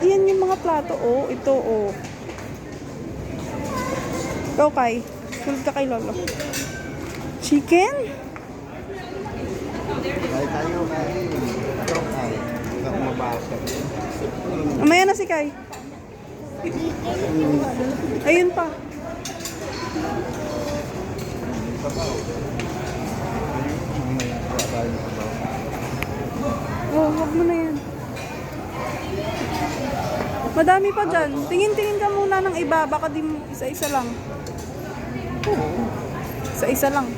Yan yung mga plato, oh. Ito, oh. Ikaw, Kai. Sulit ka kay Lolo. Chicken? Kaya tayo kain. Ito kain. Hindi ako mabasa. Mamaya na si Kai. Ayun pa. Oh, wag mo na yan. Madami pa dyan. Tingin-tingin ka muna ng iba. Baka di mo isa-isa lang. Isa-isa lang.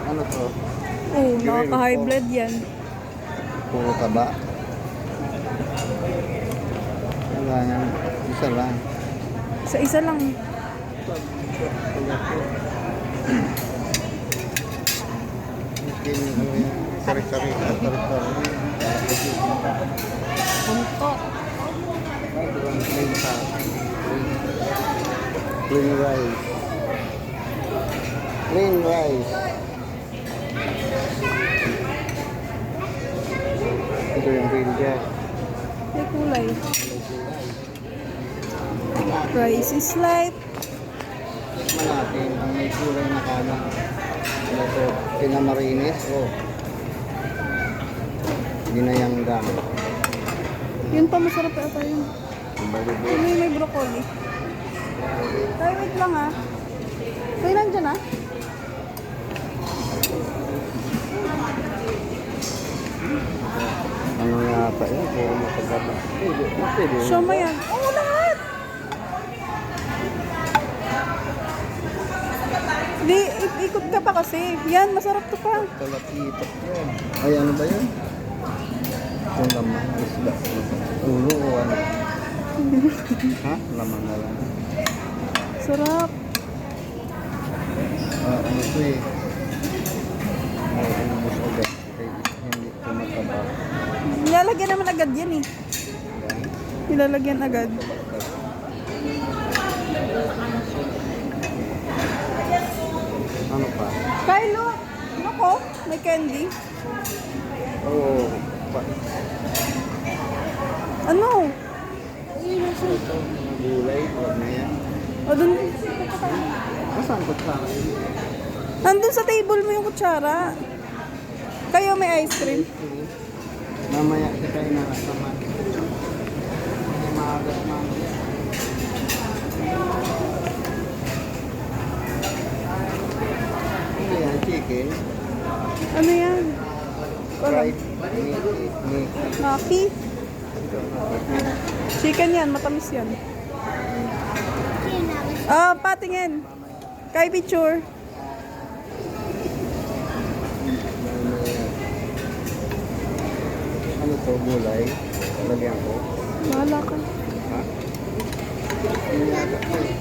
Ano to? Oh, nakaka-high blood yan. Puro taba. Wala nga. Isa lang. Isa-isa lang. Sari-sari. Puntok. Plain rice. Plain rice. Ito yung real jack. May kulay. Rice is light. Tikman natin ang may kulay na kanan. Ano to? Pinamarinis o ginayang gamit. Yun pa, masarap ata yun. Ano yung may broccoli? Tayo, wait lang ah. Tayo nandyan ah. Ano yata yun? Puro matagaba. Pwede. Show mo yan. Oo, lahat! Di, ikot ka pa kasi. Yan, masarap to pa. Kalapitok yan. Ay, ano ba yun? Yung laman, isda. Ulo o ano? Ha? Laman na lang. Sarap. Ano to eh? Ubus agad. Kaya hindi tumataba. Nilalagyan naman agad yan eh. Nilalagyan agad. Ano pa? Kylo! Nako, may candy. Oo. Ano? Ito, mga gulay. Huwag na yan. O, dun. Masaan ko sa akin? Nandun sa table mo yung kutsara. Kayo may ice cream. Mamaya kita inakasaman. Hindi maagas mamaya. Ano yan? Chicken? Ano yan? Fried meat. Maki? Chicken yan, matamis yan. Ah, patingin. Kay picture. Ano to? Gulay? Lagyan ko? Bahala ka. Ha? Ano yata ko eh?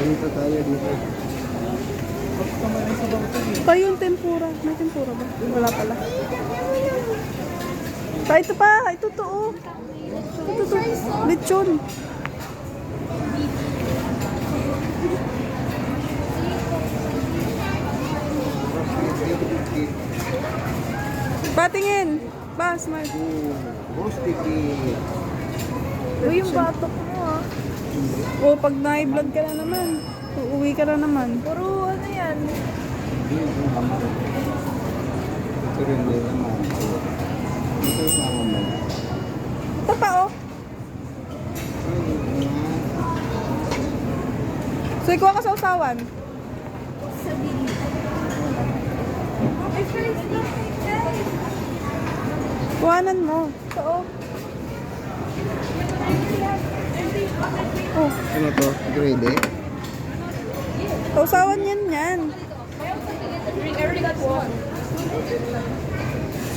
Dito tayo dito. Kayo yung tempura. May tempura ba? Wala pala. Pa, ito pa. Ito to. Oh. Ito to. Lechon. Patingin. Ba, smile. Sticky. Uy, yung batok mo ah. O, pag na-vlog ka na naman. Uuwi ka na naman. Puro ano yan? Ito rin din naman. Ito sa mamaya. Ito pa oh. So, ikuha ka sa usawan. Kuhanan mo. Ito oh. Oh, Ano to? Grade? usawan yan yan.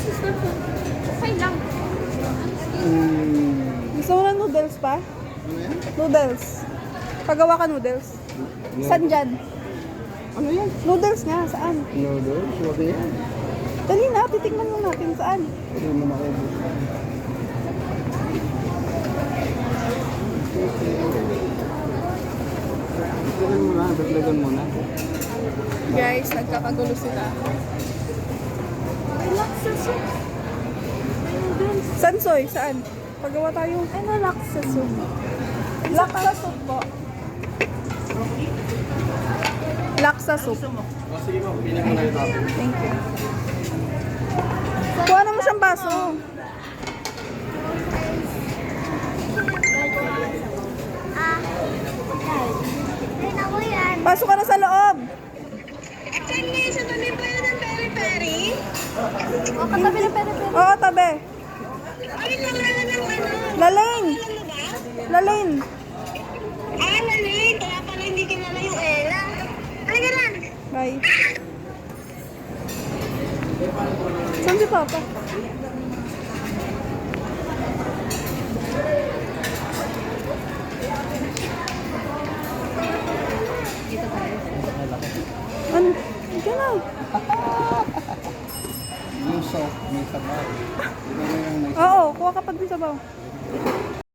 sister food. Okay lang. Gusto mo na noodles pa? Ano yan? Noodles. Pagawa ka noodles. Saan dyan? Ano yan? Noodles nga, saan? Noodles? What yan? Dali na, titignan mo natin saan. Hindi mo makaubos. Dagdagan mo na, dagdagan mo na. Guys, nagkakagulo sila. Laksa soup. Noodles. Saan, Soy? Saan? Pagawa tayo. Ano laksa soup? Laksa soup po. Laksa soup. Thank you. Kuha na mo siyang baso. Pasok ka na sa loob. O, katabi ng pere-pere. Oo, tabi. Laling. Laling. Ah, lalit. Kaya pala hindi kilala yung Ella. Halika na. Bye. Saan si Papa? Ano? Diyan na. Yung soft, may sabaw. Ito na yung may Oo, kuha ka pa din sa baw.